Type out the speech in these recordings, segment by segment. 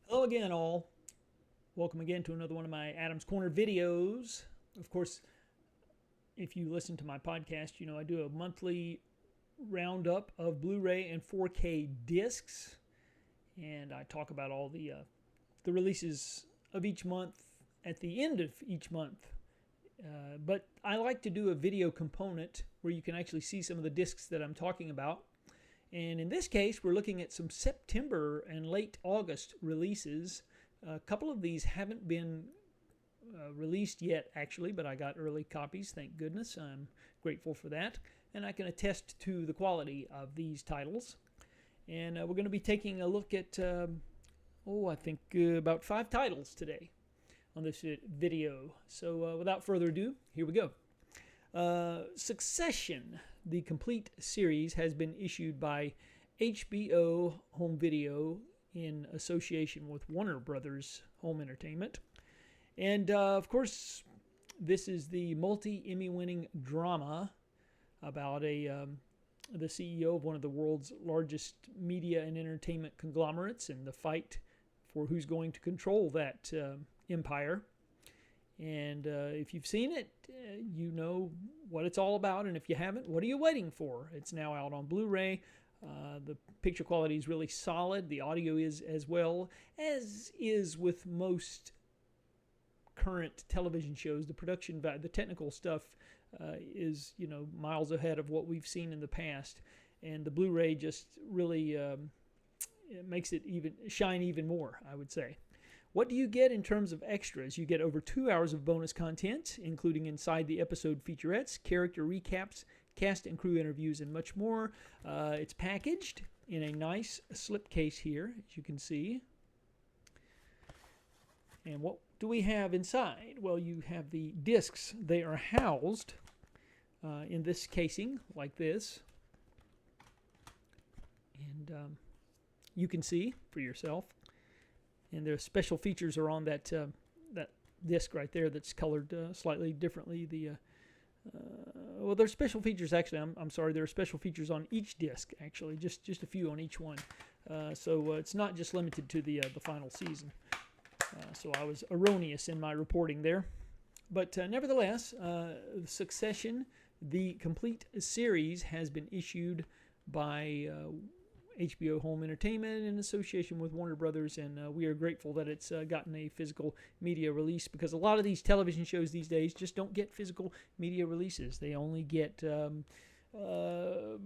Hello again, all. Welcome again to another one of my Adam's Corner videos. Of course, if you listen to my podcast, you know I do a monthly roundup of Blu Ray and 4K discs, and I talk about all the releases of each month at the end of each month. But I like to do a video component where you can actually see some of the discs that I'm talking about. And in this case, we're looking at some September and late August releases. A couple of these haven't been released yet, actually, but I got early copies, thank goodness. I'm grateful for that. And I can attest to the quality of these titles. And we're going to be taking a look at, I think about 5 titles today on this video. So without further ado, here we go. Succession, the complete series, has been issued by HBO Home Video in association with Warner Brothers Home Entertainment. And of course, this is the multi-Emmy winning drama about the CEO of one of the world's largest media and entertainment conglomerates and the fight for who's going to control that empire. And if you've seen it, you know what it's all about. And if you haven't, what are you waiting for? It's now out on Blu Ray. The picture quality is really solid. The audio is as well, as is with most current television shows. The production value, the technical stuff is, miles ahead of what we've seen in the past. And the Blu Ray just really it makes it even shine even more, I would say. What do you get in terms of extras? You get over 2 hours of bonus content, including inside the episode featurettes, character recaps, cast and crew interviews, and much more. It's packaged in a nice slipcase here, as you can see. And what do we have inside? Well, you have the discs. They are housed in this casing, like this. And you can see for yourself. And their special features are on that that disc right there that's colored slightly differently. There's special features actually. I'm sorry. There are special features on each disc actually, just a few on each one. So it's not just limited to the final season. So I was erroneous in my reporting there. But nevertheless, Succession, the complete series, has been issued by HBO Home Entertainment in association with Warner Brothers, and we are grateful that it's gotten a physical media release, because a lot of these television shows these days just don't get physical media releases. They only get, you can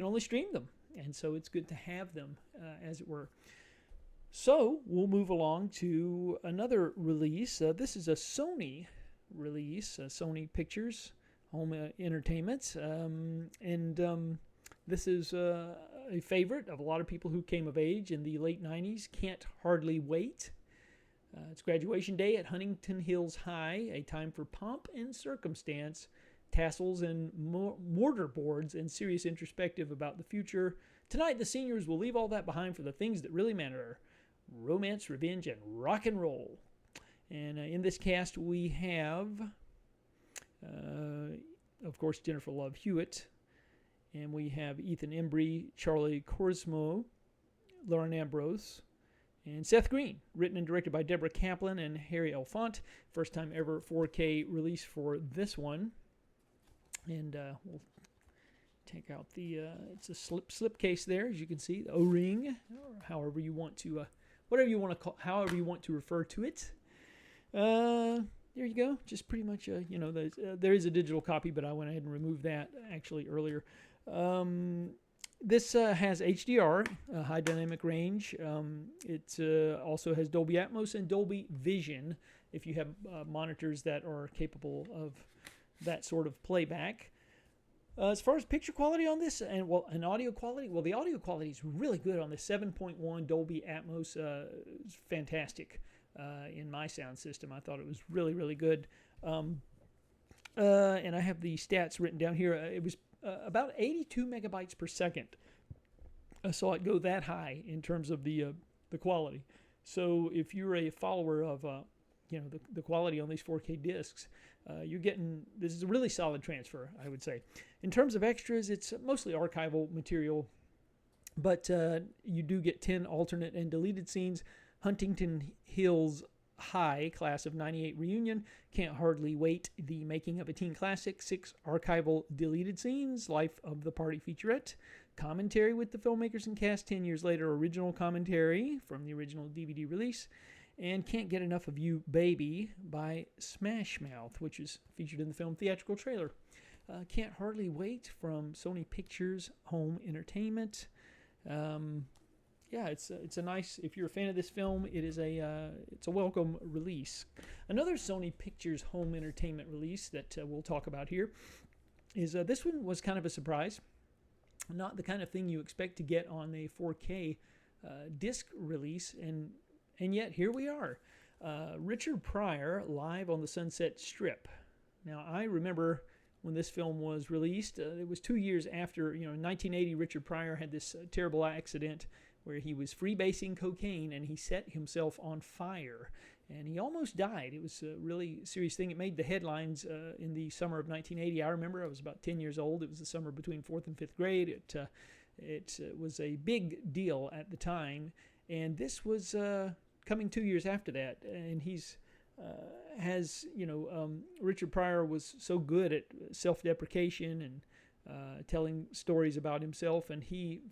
only stream them, and so it's good to have them, as it were. So we'll move along to another release. This is a Sony release, Sony Pictures Home Entertainment, this is a favorite of a lot of people who came of age in the late 90s. Can't Hardly Wait. It's graduation day at Huntington Hills High, a time for pomp and circumstance, tassels and mortarboards, and serious introspective about the future. Tonight, the seniors will leave all that behind for the things that really matter: romance, revenge, and rock and roll. And in this cast, we have, of course, Jennifer Love Hewitt. And we have Ethan Embry, Charlie Korsmo, Lauren Ambrose, and Seth Green. Written and directed by Deborah Kaplan and Harry Elfont. First time ever 4K release for this one. And we'll take out the, it's a slip case there, as you can see, the O-ring, or however you want to, whatever you want to call, however you want to refer to it. There you go. Just pretty much, there is a digital copy, but I went ahead and removed that actually earlier. This has HDR, high dynamic range. It also has Dolby Atmos and Dolby Vision if you have monitors that are capable of that sort of playback. As far as picture quality on this and audio quality, the audio quality is really good on the 7.1 Dolby Atmos. It's fantastic in my sound system. I thought it was really, really good. And I have the stats written down here. It was about 82 megabytes per second. I saw it go that high in terms of the quality. So if you're a follower of the quality on these 4K discs, you're getting, this is a really solid transfer, I would say. In terms of extras, it's mostly archival material. But you do get 10 alternate and deleted scenes. Huntington Hills High, class of 98 reunion. Can't hardly wait. The making of a teen classic. 6 archival deleted scenes. Life of the party featurette. Commentary with the filmmakers and cast 10 years later. Original commentary from the original DVD release. And Can't Get Enough of You, Baby by Smash Mouth, which is featured in the film theatrical trailer. Can't Hardly Wait from Sony Pictures Home Entertainment. Yeah, it's a nice. If you're a fan of this film, it's a welcome release. Another Sony Pictures Home Entertainment release that we'll talk about here is this one was kind of a surprise. Not the kind of thing you expect to get on a 4K disc release, and yet here we are. Richard Pryor live on the Sunset Strip. Now I remember when this film was released. It was 2 years after, in 1980, Richard Pryor had this terrible accident where he was freebasing cocaine and he set himself on fire. And he almost died. It was a really serious thing. It made the headlines in the summer of 1980. I remember I was about 10 years old. It was the summer between 4th and 5th grade. It was a big deal at the time. And this was coming 2 years after that. And Richard Pryor was so good at self-deprecation and telling stories about himself, and he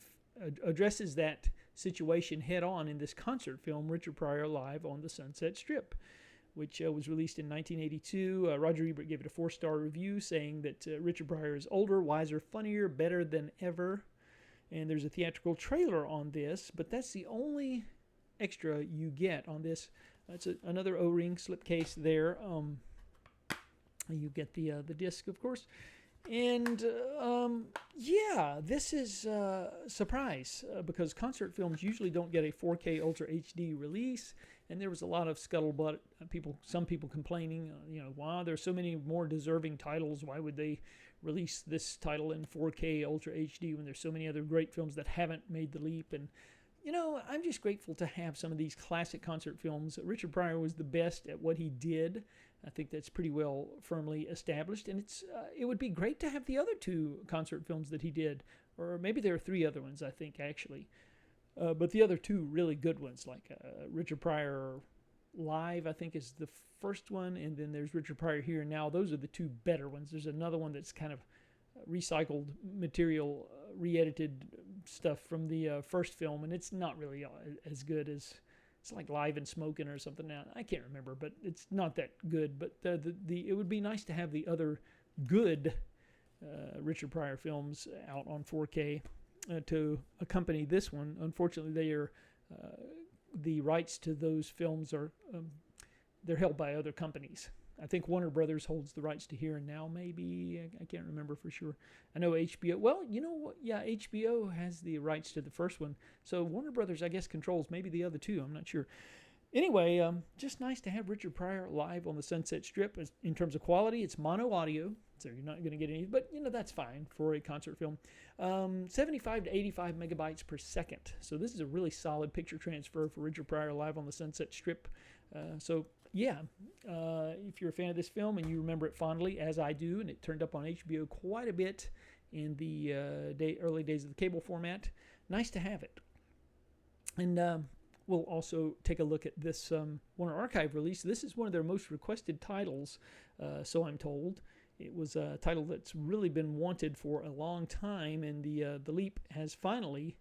addresses that situation head on in this concert film, Richard Pryor Live on the Sunset Strip, which was released in 1982. Roger Ebert gave it a 4-star review, saying that Richard Pryor is older, wiser, funnier, better than ever. And there's a theatrical trailer on this, but that's the only extra you get on this. That's another O-ring slipcase there. You get the disc, of course. And this is a surprise because concert films usually don't get a 4K Ultra HD release. And there was a lot of scuttlebutt. Some people complaining, wow, there's so many more deserving titles. Why would they release this title in 4K Ultra HD when there's so many other great films that haven't made the leap? And I'm just grateful to have some of these classic concert films. Richard Pryor was the best at what he did. I think that's pretty well firmly established. And it would be great to have the other 2 concert films that he did. Or maybe there are 3 other ones, I think, actually. But the other 2 really good ones, like Richard Pryor Live, I think, is the first one. And then there's Richard Pryor Here and Now. Those are the 2 better ones. There's another one that's kind of recycled material, re-edited stuff from the first film, and it's not really as good as, it's like Live and Smoking or something. Now I can't remember, but it's not that good. But it would be nice to have the other good Richard Pryor films out on 4K to accompany this one. Unfortunately, the rights to those films are they're held by other companies. I think Warner Brothers holds the rights to Here and Now, maybe. I can't remember for sure. I know HBO. Well, you know what? Yeah, HBO has the rights to the first one. So Warner Brothers, I guess, controls maybe the other 2. I'm not sure. Anyway, just nice to have Richard Pryor live on the Sunset Strip. In terms of quality, it's mono audio, so you're not going to get any. But, that's fine for a concert film. 75 to 85 megabytes per second. So this is a really solid picture transfer for Richard Pryor live on the Sunset Strip. If you're a fan of this film and you remember it fondly, as I do, and it turned up on HBO quite a bit in the early days of the cable format, nice to have it. And we'll also take a look at this Warner Archive release. This is one of their most requested titles, so I'm told. It was a title that's really been wanted for a long time, and the leap has finally...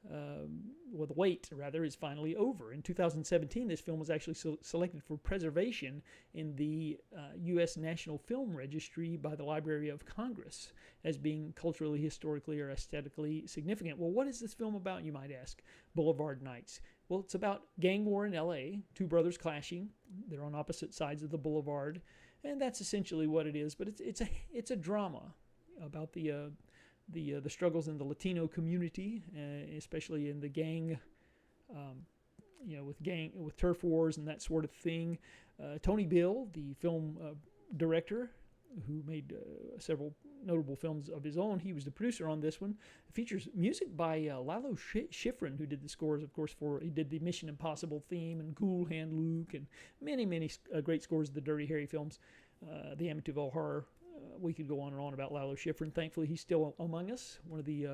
the wait, rather, is finally over. In 2017, this film was actually selected for preservation in the U.S. National Film Registry by the Library of Congress as being culturally, historically, or aesthetically significant. Well, what is this film about, you might ask? Boulevard Nights. Well, it's about gang war in L.A., 2 brothers clashing. They're on opposite sides of the boulevard, and that's essentially what it is. But it's a drama about the struggles in the Latino community, especially in the gang, with turf wars and that sort of thing. Tony Bill, the film director, who made several notable films of his own, he was the producer on this one. It features music by Lalo Schifrin, who did the scores, of course, he did the Mission Impossible theme and Cool Hand Luke and many, many great scores of the Dirty Harry films, the Amityville Horror. We could go on and on about Lalo Schifrin. Thankfully, he's still among us, one of the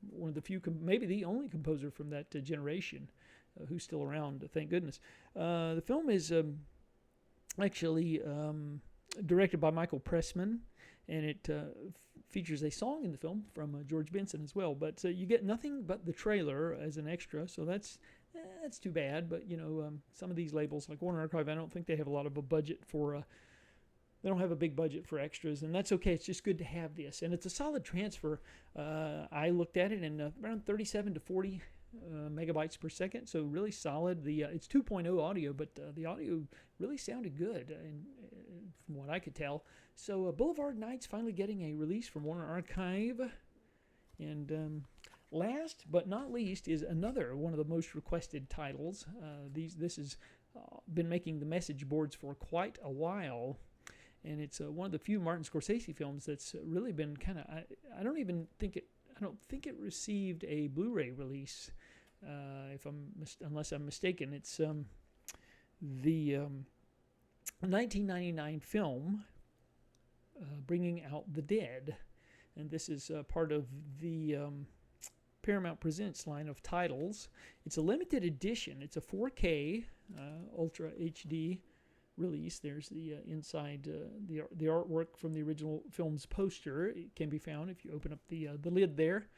one of the few, maybe the only composer from that generation who's still around, thank goodness. The film is actually directed by Michael Pressman, and it features a song in the film from George Benson as well. But you get nothing but the trailer as an extra, so that's too bad. But some of these labels, like Warner Archive, I don't think they have a lot of a budget for. They don't have a big budget for extras, and that's okay. It's just good to have this, and it's a solid transfer. I looked at it, and around 37 to 40 megabytes per second, so really solid. It's 2.0 audio, but the audio really sounded good, and from what I could tell. So Boulevard Nights finally getting a release from Warner Archive, and last but not least is another one of the most requested titles. This has been making the message boards for quite a while. And it's one of the few Martin Scorsese films that's really been kind of. I don't think it received a Blu Ray release. Unless I'm mistaken, it's the 1999 film Bringing Out the Dead, and this is part of the Paramount Presents line of titles. It's a limited edition. It's a 4K Ultra HD release. There's the inside the artwork from the original film's poster. It can be found if you open up the lid there,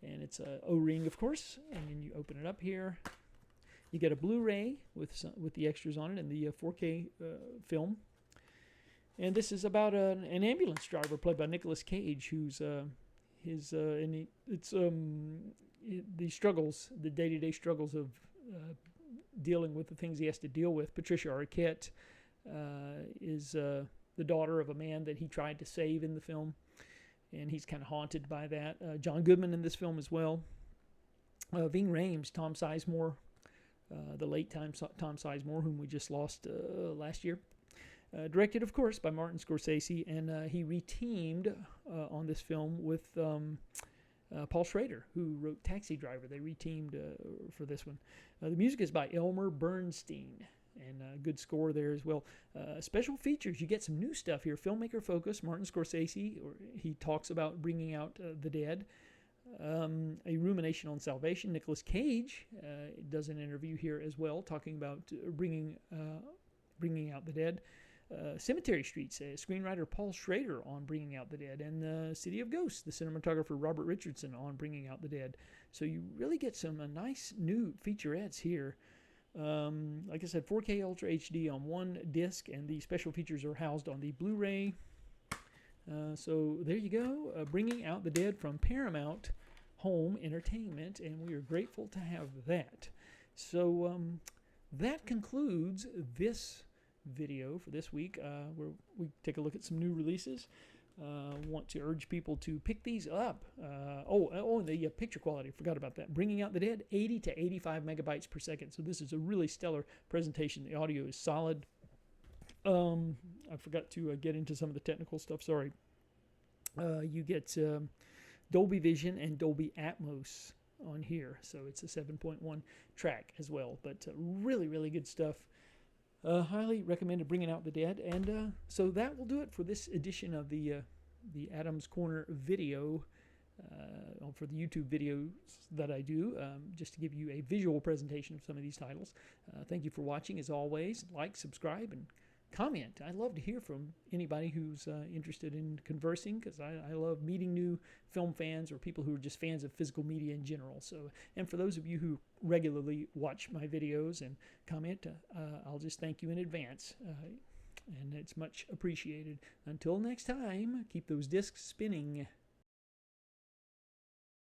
and it's a O-ring, of course. And then you open it up here. You get a Blu Ray with the extras on it and the 4K film. And this is about an ambulance driver played by Nicolas Cage, who's the day-to-day struggles of dealing with the things he has to deal with. Patricia Arquette is the daughter of a man that he tried to save in the film, and he's kind of haunted by that. John Goodman in this film as well. Ving Rhames, Tom Sizemore, the late Tom Sizemore, whom we just lost last year. Directed, of course, by Martin Scorsese, and he reteamed on this film with Paul Schrader, who wrote Taxi Driver. They reteamed for this one. The music is by Elmer Bernstein, and a good score there as well. Special features, you get some new stuff here. Filmmaker focus, Martin Scorsese, he talks about Bringing Out the Dead. A Rumination on Salvation. Nicolas Cage does an interview here as well, talking about bringing Out the Dead. Cemetery Streets, screenwriter Paul Schrader on Bringing Out the Dead, and City of Ghosts, the cinematographer Robert Richardson on Bringing Out the Dead. So you really get some nice new featurettes here. Like I said, 4K Ultra HD on one disc, and the special features are housed on the Blu Ray. So there you go, Bringing Out the Dead from Paramount Home Entertainment, and we are grateful to have that. So that concludes this video for this week, where we take a look at some new releases. Want to urge people to pick these up. The picture quality, forgot about that. Bringing Out the Dead, 80 to 85 megabytes per second. So this is a really stellar presentation. The audio is solid. I forgot to get into some of the technical stuff. Sorry. You get Dolby Vision and Dolby Atmos on here. So it's a 7.1 track as well. But really, really good stuff. Highly recommended Bringing Out the Dead. And so that will do it for this edition of the Adams Corner video, for the YouTube videos that I do, just to give you a visual presentation of some of these titles. Thank you for watching, as always. Like, subscribe, and comment. I love to hear from anybody who's interested in conversing, because I love meeting new film fans or people who are just fans of physical media in general. So, and for those of you who regularly watch my videos and comment, I'll just thank you in advance, and it's much appreciated. Until next time, keep those discs spinning.